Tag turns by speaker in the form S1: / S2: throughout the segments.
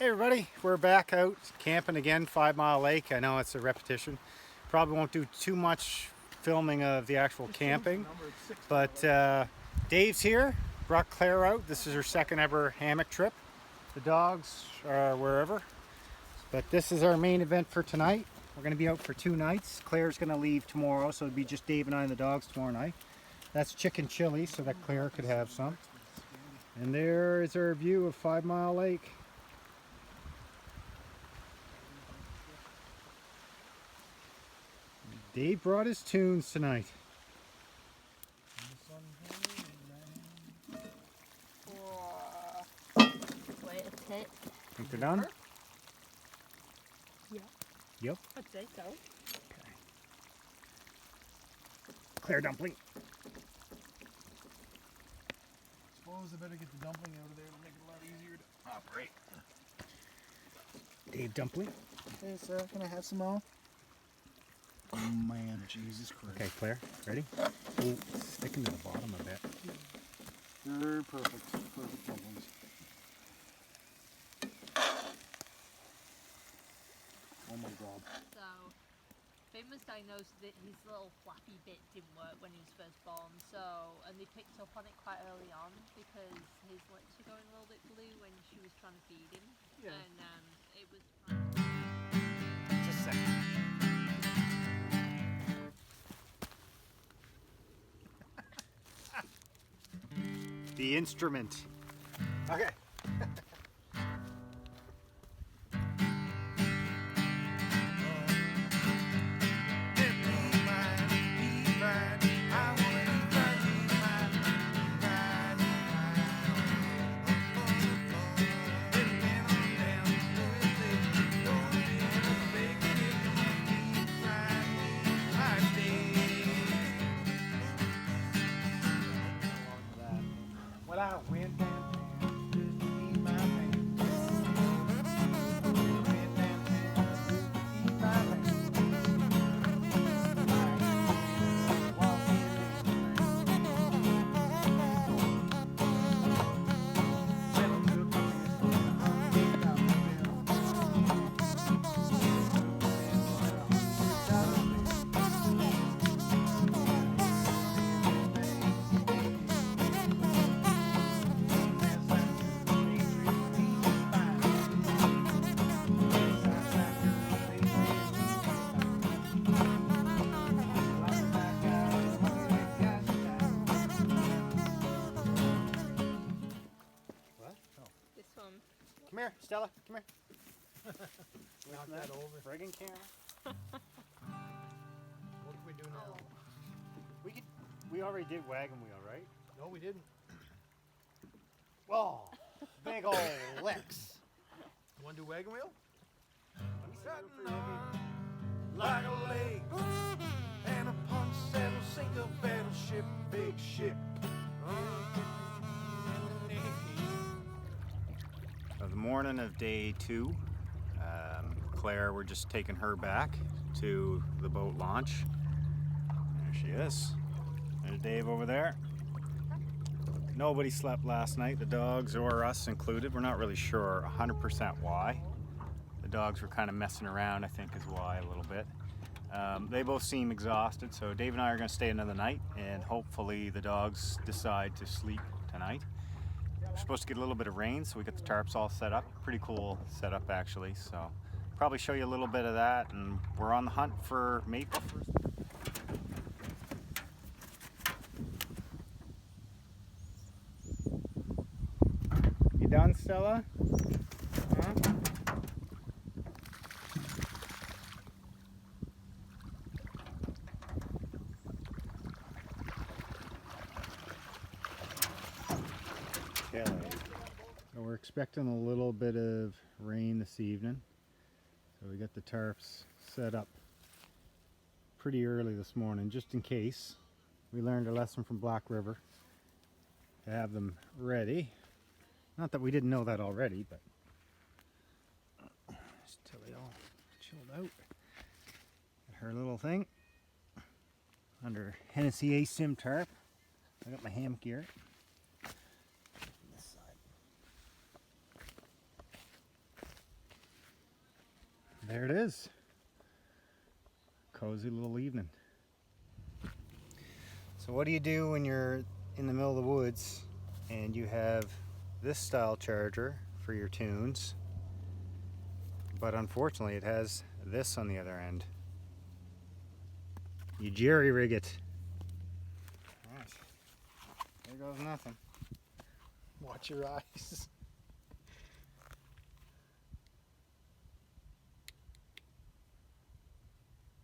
S1: Hey everybody, we're back out camping again, 5 Mile Lake. I know it's a repetition. Probably won't do too much filming of the actual camping, but Dave's here, brought Claire out. This is her second ever hammock trip. The dogs are wherever, but this is our main event for tonight. We're going to be out for 2 nights. Claire's going to leave tomorrow, so it'll be just Dave and I and the dogs tomorrow night. That's chicken chili, so that Claire could have some. And there is our view of 5 Mile Lake. Dave brought his tunes tonight.
S2: Wait a bit.
S1: Think they're done?
S2: Yeah.
S1: Yep.
S2: I'd say so.
S1: Okay. Claire dumpling.
S3: Suppose I better get the dumpling out of there to make it a lot easier to operate.
S1: Dave dumpling.
S3: Hey sir, can I have some more? Oh man, Jesus Christ.
S1: Okay, Claire, ready? Ooh, sticking to the bottom a bit.
S3: They're perfect. Perfect dumplings. Oh my god.
S2: So, Finn was diagnosed that his little flappy bit didn't work when he was first born, and they picked up on it quite early on because his lips were going a little bit blue when she was trying to feed him.
S1: Yeah.
S2: And it was...
S1: Just a second. The instrument. Okay. Well, I went downtown to eat my thing. Went downtown to eat my thing.
S2: This one.
S1: Come here, Stella. Come here. Knock that over. Friggin' camera.
S3: What can we do now?
S1: We already did wagon wheel, right?
S3: No, we didn't.
S1: Whoa, big ol' licks.
S3: You want to do wagon wheel?
S4: Like a lake and a punch that'll sink a battleship, big ship.
S1: The morning of day 2, Claire, we're just taking her back to the boat launch. There she is. There's Dave over there. Nobody slept last night, the dogs or us included. We're not really sure 100% why. The dogs were kind of messing around, I think is why a little bit. They both seem exhausted, so Dave and I are going to stay another night, and hopefully the dogs decide to sleep tonight. We're supposed to get a little bit of rain, so we got the tarps all set up. Pretty cool setup actually, so probably show you a little bit of that, and we're on the hunt for maple. You done, Stella? Huh? Okay. So we're expecting a little bit of rain this evening. So we got the tarps set up pretty early this morning, just in case. We learned a lesson from Black River to have them ready. Not that we didn't know that already, but just till they all chilled out. Got her little thing under Hennessy A-Sim tarp. I got my hammock gear. This side. there it is. Cozy little evening. So what do you do when you're in the middle of the woods and you have this style charger for your tunes, but unfortunately it has this on the other end? You jerry rig it. Right. There goes nothing.
S3: Watch your eyes.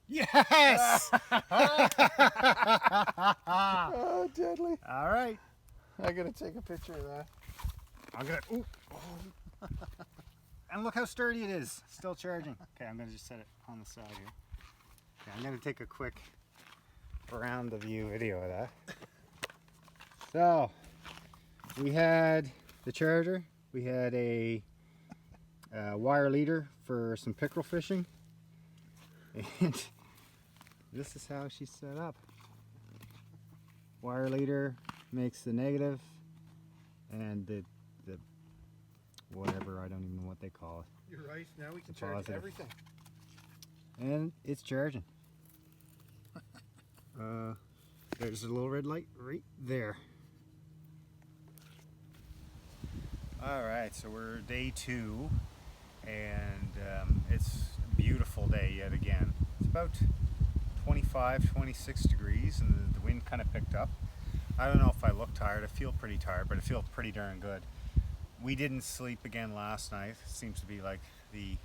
S1: Yes!
S3: Oh, deadly.
S1: All right.
S3: I gotta take a picture of that.
S1: I'm gonna. Ooh. And look how sturdy it is. Still charging. Okay, I'm gonna just set it on the side here. Okay, I'm gonna take a quick around the view video of that. So we had the charger. We had a wire leader for some pickerel fishing, and this is how she's set up. Wire leader makes the negative, and the whatever, I don't even know what they call it.
S3: You're right. Now we can
S1: It's
S3: charge
S1: positive.
S3: everything.
S1: And it's charging. There's a little red light right there. Alright, so we're day 2, and it's a beautiful day yet again. It's about 25, 26 degrees, and the wind kind of picked up. I don't know if I look tired. I feel pretty tired, but I feel pretty darn good. We didn't sleep again last night. It seems to be like the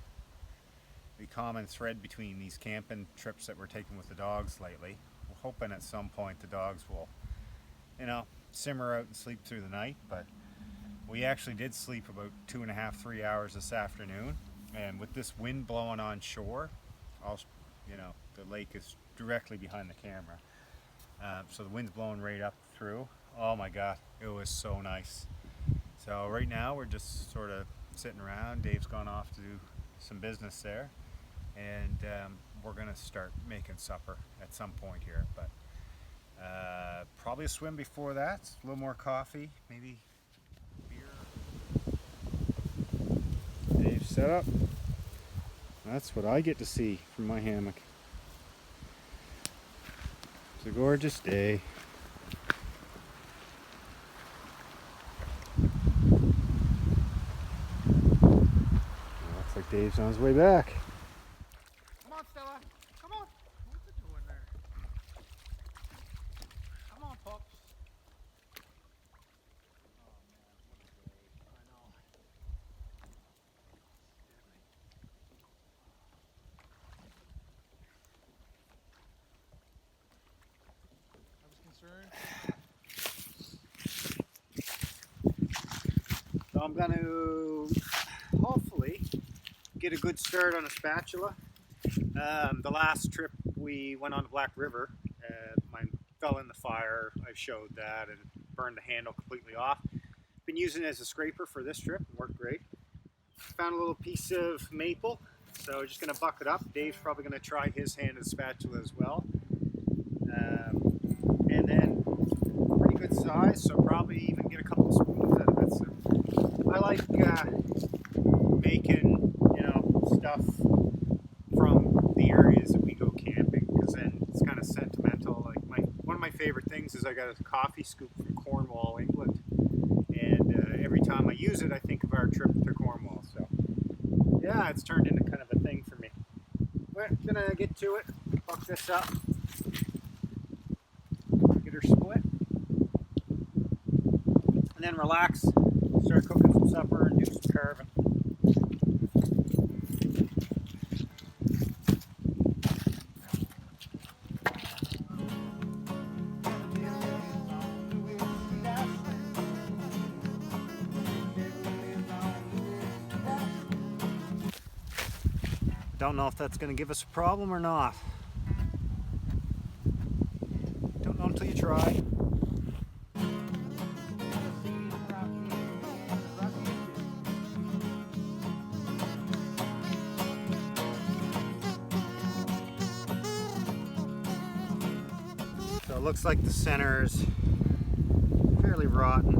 S1: common thread between these camping trips that we're taking with the dogs lately. We're hoping at some point the dogs will, you know, simmer out and sleep through the night, but we actually did sleep about 2.5, 3 hours this afternoon, and with this wind blowing on shore, you know, the lake is directly behind the camera, so the wind's blowing right up through. Oh my god, it was so nice. So right now we're just sort of sitting around. Dave's gone off to do some business there, and we're gonna start making supper at some point here, but probably a swim before that, a little more coffee, maybe beer. Dave's set up. That's what I get to see from my hammock. It's a gorgeous day. Looks like Dave's on his way back.
S3: Come on, Stella. Come on. What's it doing there? Come on, pups. Oh, man. What a day. I know. I was concerned.
S1: So I'm going to hopefully get a good start on a spatula. The last trip we went on the Black River, mine fell in the fire. I showed that and burned the handle completely off. Been using it as a scraper for this trip, it worked great. Found a little piece of maple, so just going to buck it up. Dave's probably going to try his hand at a spatula as well. And then pretty good size, so probably even get a couple of spoons out of it. So I like making, you know, stuff from the areas that we go camping, because then it's kind of sentimental. Like one of my favorite things is I got a coffee scoop from Cornwall, England, and every time I use it, I think of our trip to Cornwall. So yeah, it's turned into kind of a thing for me. We're gonna get to it, buck this up, get her split, and then relax, start cooking some supper and do some carving. Don't know if that's going to give us a problem or not. Don't know until you try. So it looks like the center is fairly rotten,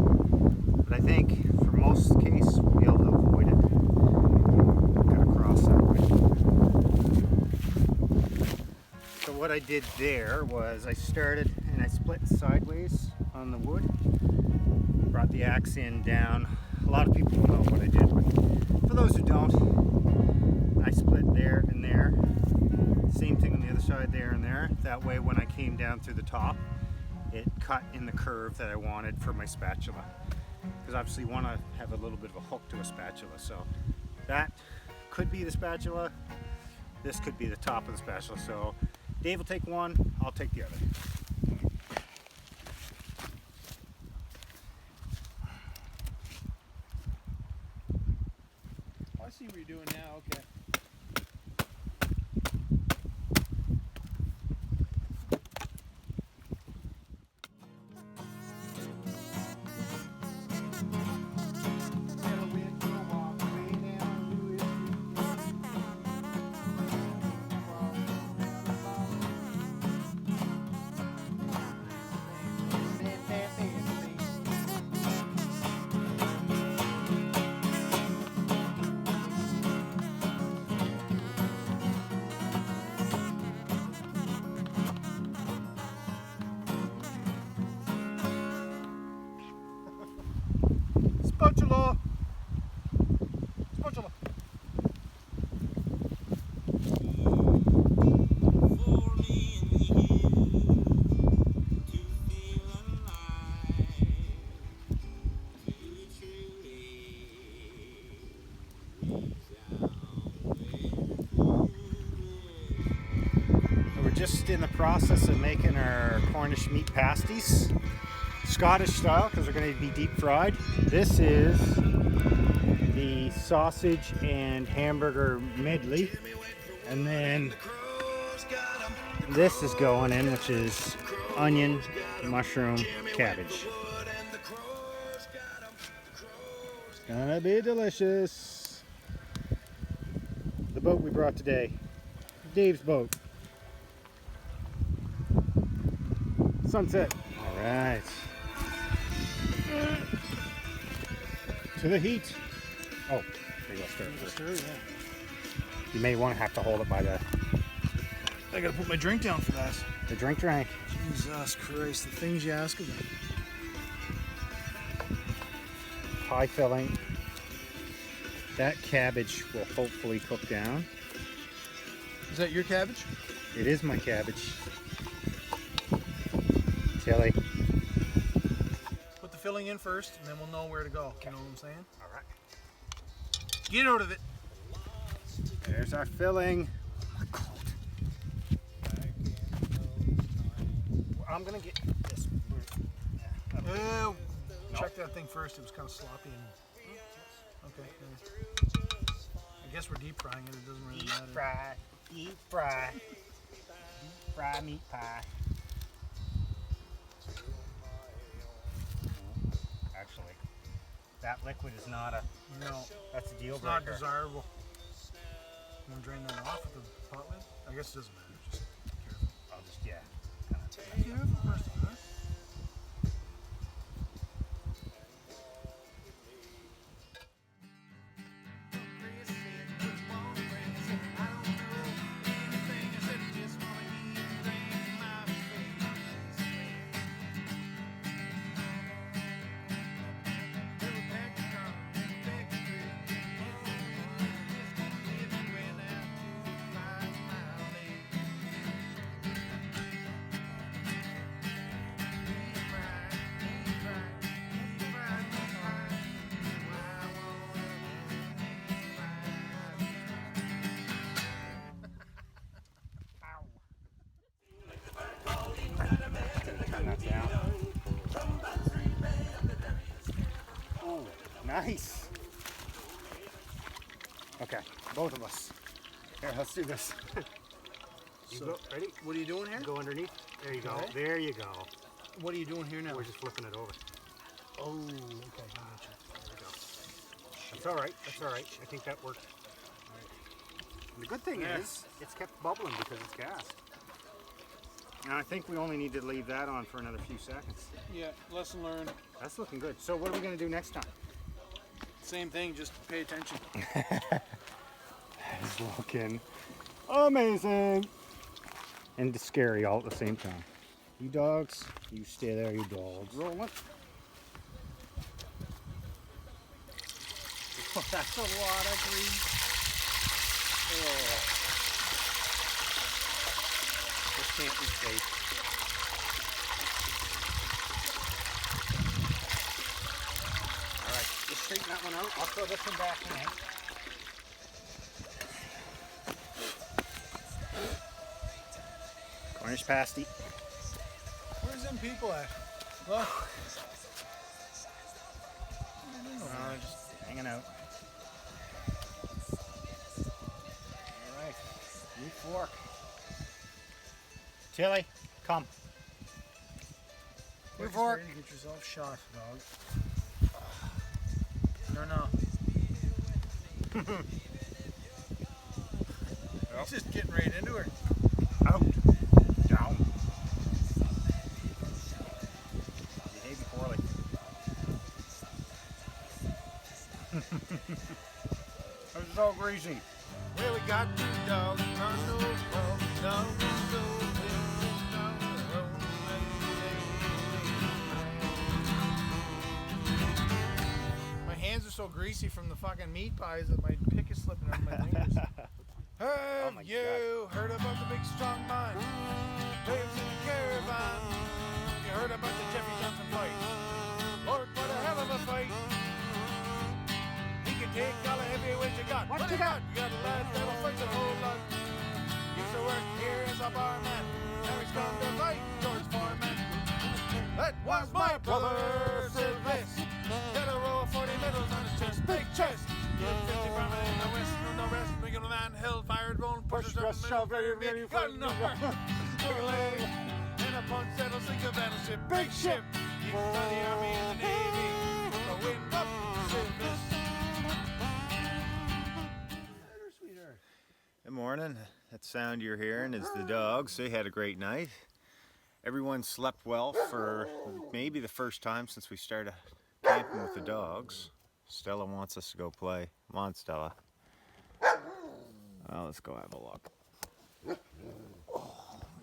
S1: but I think for most case we'll be able to avoid it. Gotta cross that way. what I did there was I started and I split sideways on the wood. Brought the axe in down. A lot of people know what I did, but for those who don't, I split there and there. Same thing on the other side, there and there. That way when I came down through the top, it cut in the curve that I wanted for my spatula. Because obviously you want to have a little bit of a hook to a spatula. So that could be the spatula. This could be the top of the spatula. So Dave will take one, I'll take the other.
S3: I see what you're doing now, okay.
S1: Spatula! Spatula! We're just in the process of making our Cornish meat pasties. Scottish style, because they're going to be deep fried. This is the sausage and hamburger medley, and then this is going in, which is onion, mushroom, cabbage. It's gonna be delicious. The boat we brought today, Dave's boat. Sunset. All right. To the heat. Oh, there you go. Stir. You may want to have to hold it by the
S3: I gotta put my drink down for that.
S1: the drink.
S3: Jesus Christ, the things you ask of me.
S1: Pie filling. That cabbage will hopefully cook down.
S3: Is that your cabbage?
S1: It is my cabbage. Tilly.
S3: Put the filling in first, and then we'll know where to go. You know what I'm saying?
S1: All right.
S3: Get out of it.
S1: There's our filling. I'm gonna get this.
S3: Oh, check that thing first. It was kind of sloppy. And... Okay. I guess we're deep frying it. It doesn't really matter.
S1: Deep fry meat pie. Actually, that liquid is not a.
S3: No,
S1: That's a deal
S3: it's
S1: breaker.
S3: not desirable. I'm gonna drain that off with the pot lid. I guess it doesn't matter. Just careful.
S1: I'll just yeah.
S3: Careful first, huh?
S1: Turn that down. Oh, nice. Okay, both of us. Here, let's do this. You
S3: So,
S1: go, ready?
S3: what are you doing here?
S1: Go underneath. There you go.
S3: Okay.
S1: There you go.
S3: What are you doing here now?
S1: We're just flipping it over.
S3: Oh, okay. I got you.
S1: There we go. That's all right. That's all right. I think that worked. And the good thing
S3: Yeah.
S1: is, it's kept bubbling because it's gassed. And I think we only need to leave that on for another few seconds.
S3: Yeah, lesson learned.
S1: That's looking good. So what are we going to do next time?
S3: Same thing, just pay attention.
S1: That is looking amazing. and scary all at the same time. You dogs, you stay there, you dogs.
S3: Rolling.
S1: Oh, that's a lot of grease. Oh. This can't be safe. Alright, just straighten that one out. I'll throw this one back in. Cornish pasty.
S3: Where's them people at? Look.
S1: Just hanging out. Alright, new fork. Chilli, come.
S3: You're
S1: New fork.
S3: ready to get yourself shot, dog. No. He's just getting right into her.
S1: Out. Down. Behaving poorly. This is all greasy.
S4: Well, we got two dogs on the road, down the road, down the road.
S3: My hands are so greasy from the fucking meat pies that my pick is slipping out of my fingers.
S4: Have
S1: my
S4: you heard about the big strong man? Lives in a caravan. You heard about the Jeffrey Johnson fight? Lord, what a hell of a fight! He can take all the heavyweights you got. What you got? You got a lad that'll fight a whole lot. Used to work here as a barman. Now he's gone to fight George Foreman. That was my brother Sylvester. Got a row of 40 medals on his chest, big chest. 50 from in the west, no rest. Bring him land, hell, fired, bone, push us up, very got no leg. And a punch that'll sink a battleship, big ship. He's on the army and the navy. The wind up, Sylvester.
S1: Good morning. That sound you're hearing is the dogs. They had a great night. Everyone slept well for maybe the first time since we started camping with the dogs. Stella wants us to go play. Come on, Stella. Well, let's go have a look.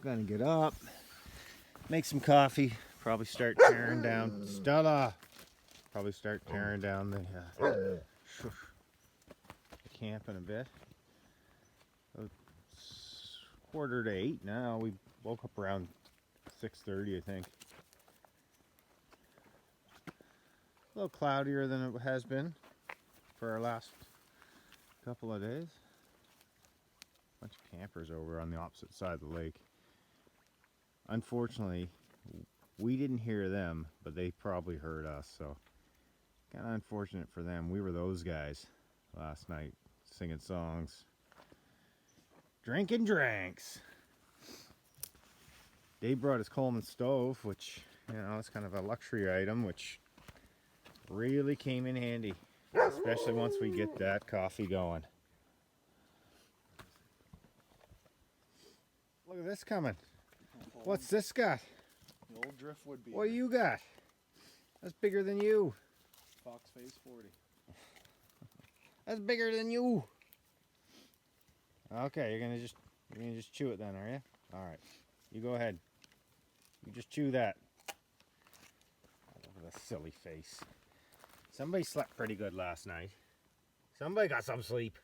S1: Gonna get up, make some coffee, probably start tearing down. Stella! Probably start tearing down the camp in a bit. It's 7:45 now. We woke up around 6:30, I think. A little cloudier than it has been for our last couple of days. Bunch of campers over on the opposite side of the lake. Unfortunately, we didn't hear them, but they probably heard us, so kind of unfortunate for them. We were those guys last night, singing songs, drinking drinks. Dave brought his Coleman stove, which, you know, is kind of a luxury item, which really came in handy, especially once we get that coffee going. Look at this coming. What's this got?
S3: The old driftwood beer.
S1: What do you got? That's bigger than you.
S3: Fox Face 40.
S1: That's bigger than you. Okay, you're gonna just chew it then, are you? All right, you go ahead. You just chew that. Look at that silly face. Somebody slept pretty good last night. Somebody got some sleep.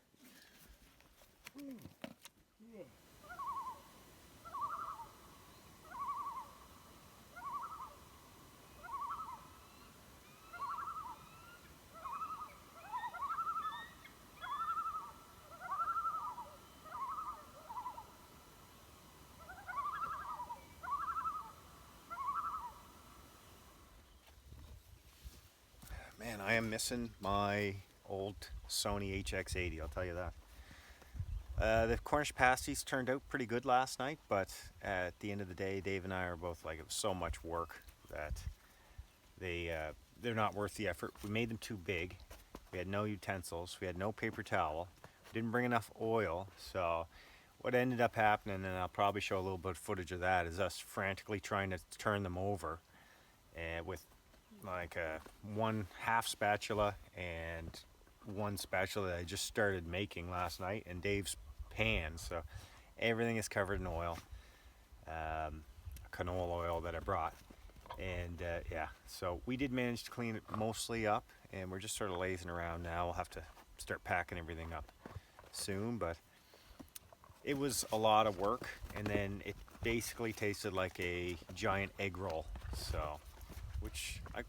S1: Man, I am missing my old Sony HX80, I'll tell you that. The Cornish pasties turned out pretty good last night, but at the end of the day, Dave and I are both like, it was so much work that they're not worth the effort. We made them too big. We had no utensils. We had no paper towel. We didn't bring enough oil. So what ended up happening, and I'll probably show a little bit of footage of that, is us frantically trying to turn them over with like a 1/2 spatula and 1 spatula that I just started making last night, and Dave's pan, so everything is covered in oil. canola oil that I brought. And yeah, so we did manage to clean it mostly up, and we're just sort of lazing around now. We'll have to start packing everything up soon, but it was a lot of work, and then it basically tasted like a giant egg roll, so, which I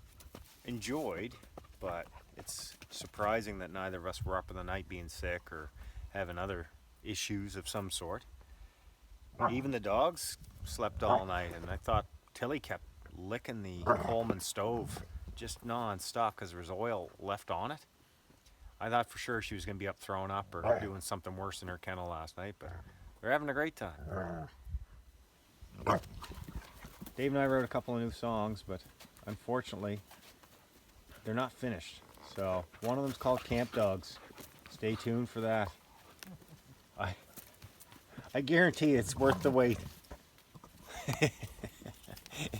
S1: enjoyed, but it's surprising that neither of us were up in the night being sick or having other issues of some sort. Even the dogs slept all night, and I thought Tilly kept licking the Coleman stove just non-stop because there was oil left on it. I thought for sure she was going to be up throwing up or doing something worse in her kennel last night, but they're having a great time. Dave and I wrote a couple of new songs, but unfortunately they're not finished. So one of them's called Camp Dogs. Stay tuned for that. I guarantee it's worth the wait.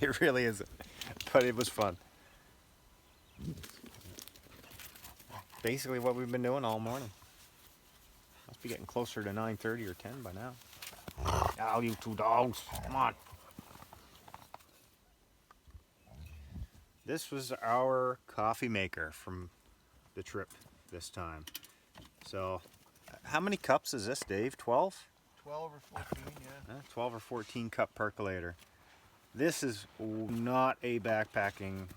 S1: It really isn't, but it was fun. Basically what we've been doing all morning. Must be getting closer to 9:30 or 10 by now. Oh, you two dogs, come on. This was our coffee maker from the trip this time. So, how many cups is this, Dave? 12?
S3: 12 or 14, yeah.
S1: 12 or 14 cup percolator. This is not a backpacking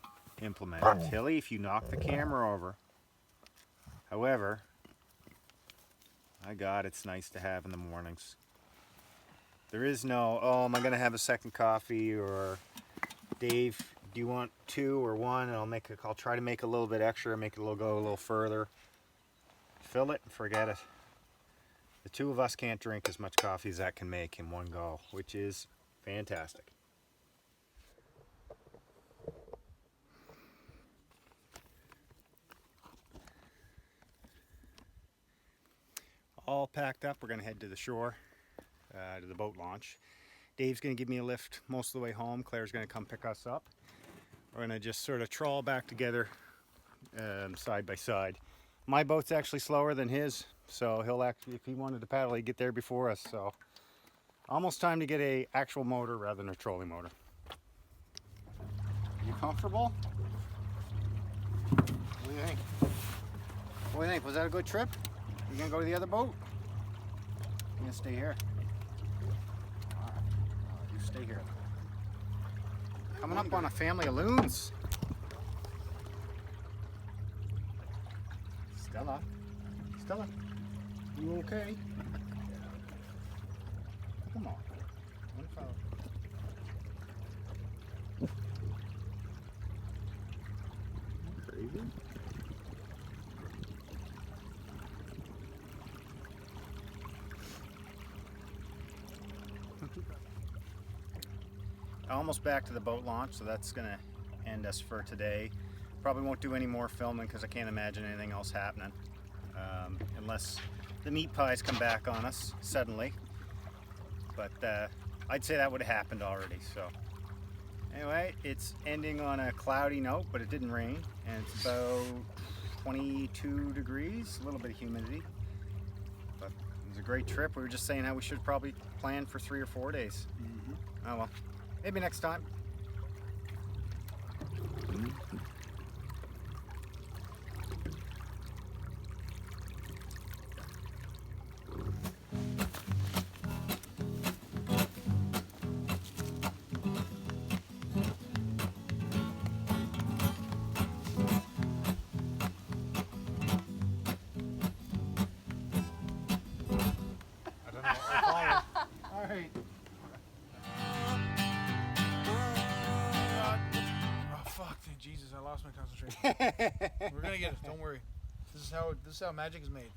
S1: implement. Tilly, if you knock the camera over. However, my God, it's nice to have in the mornings. There is no, oh, am I going to have a second coffee? Or, Dave, do you want 2 or 1? And I'll try to make a little bit extra, make it go a little further. Fill it and forget it. The two of us can't drink as much coffee as that can make in one go, which is fantastic. All packed up, we're going to head to the shore, to the boat launch. Dave's going to give me a lift most of the way home. Claire's going to come pick us up. We're going to just sort of trawl back together side by side. My boat's actually slower than his, so he'll actually, if he wanted to paddle, he'd get there before us. So almost time to get a actual motor rather than a trolling motor. You comfortable? What do you think? What do you think? Was that a good trip? You gonna go to the other boat? You gonna stay here? Alright, you stay here. Coming up on a family of loons. Stella. Stella, you okay? Come on. One fellow. Crazy. Almost back to the boat launch, so that's gonna end us for today. Probably won't do any more filming because I can't imagine anything else happening, unless the meat pies come back on us suddenly. But I'd say that would have happened already. So anyway, it's ending on a cloudy note, but it didn't rain, and it's about 22 degrees, a little bit of humidity. But it was a great trip. We were just saying how we should probably plan for 3 or 4 days. Oh well, maybe next time.
S3: Jesus, I lost my concentration. We're gonna get it. Don't worry. This is how magic is made.